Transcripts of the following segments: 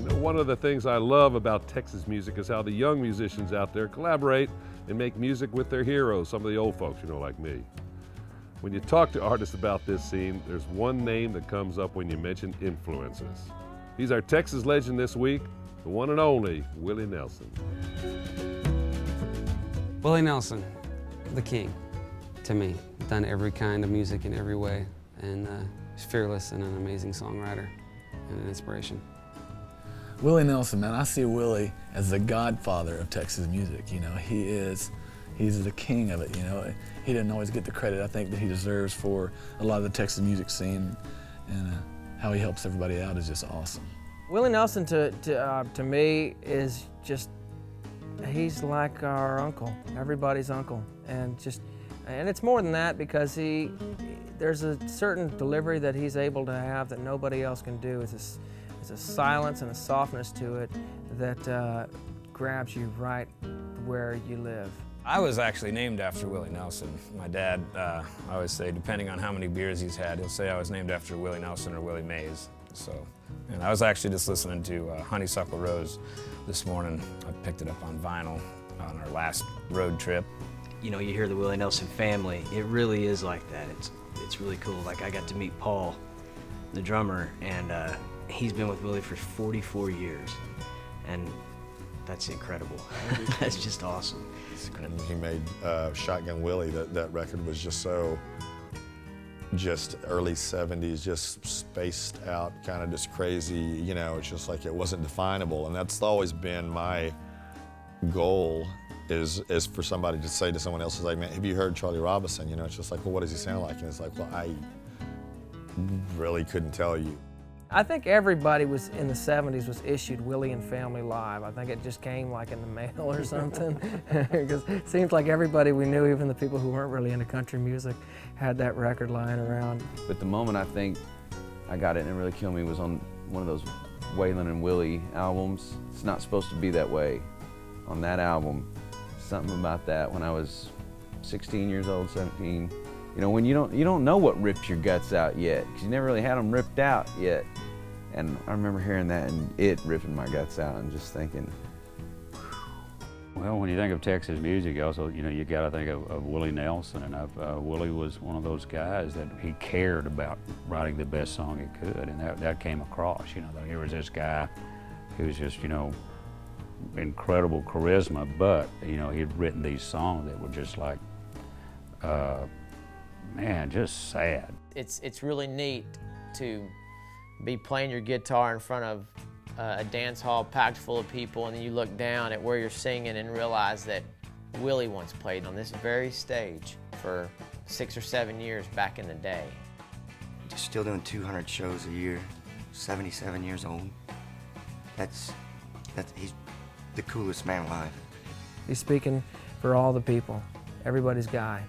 You know, one of the ththings I love about Texas music is how the young musicians out there collaborate and make music with their heroes, some of the old folks, you know, like me. When you talk to artists about this scene, there's one name that comes up when you mention influences. He's our Texas legend this week, the one and only Willie Nelson. Willie Nelson, the king, to me. Done every kind of music in every way, and he's fearless and an amazing songwriter and an inspiration. Willie Nelson, man, I see Willie as the godfather of Texas music. You know, he's the king of it, you know. He didn't always get the credit I think that he deserves for a lot of the Texas music scene, and how he helps everybody out is just awesome. Willie Nelson to me is just, he's like our uncle, everybody's uncle, and it's more than that because there's a certain delivery that he's able to have that nobody else can do. It's a silence and a softness to it that grabs you right where you live. I was actually named after Willie Nelson. My dad, I always say, depending on how many beers he's had, he'll say I was named after Willie Nelson or Willie Mays. So, and I was actually just listening to Honeysuckle Rose this morning. I picked it up on vinyl on our last road trip. You know, you hear the Willie Nelson family, it really is like that. It's really cool. Like, I got to meet Paul, the drummer, and he's been with Willie for 44 years. And that's incredible. That's just awesome. And he made Shotgun Willie. That record was just so, just early 70s, just spaced out, kind of just crazy, you know, it's just like it wasn't definable. And that's always been my goal, is for somebody to say to someone else, like, man, have you heard Charlie Robinson? You know, it's just like, well, what does he sound like? And it's like, well, I really couldn't tell you. I think everybody was in the 70s was issued Willie and Family Live. I think it just came like in the mail or something. Because it seems like everybody we knew, even the people who weren't really into country music, had that record lying around. But the moment I think I got it and it really killed me was on one of those Waylon and Willie albums. It's not supposed to be that way. On that album, something about that when I was 16 years old, 17. You know, when you don't know what rips your guts out yet, because you never really had them ripped out yet. And I remember hearing that and it ripping my guts out and just thinking. Well, when you think of Texas music, also, you know, you got to think of Willie Nelson, and Willie was one of those guys that he cared about writing the best song he could, and that came across. You know, here was this guy who was just, you know, incredible charisma, but you know, he'd written these songs that were just like, man, just sad. It's really neat to be playing your guitar in front of a dance hall packed full of people, and then you look down at where you're singing and realize that Willie once played on this very stage for 6 or 7 years back in the day. Still doing 200 shows a year, 77 years old. He's the coolest man alive. He's speaking for all the people, everybody's guy.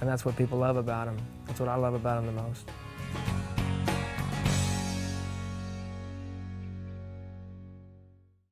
And that's what people love about him. That's what I love about him the most.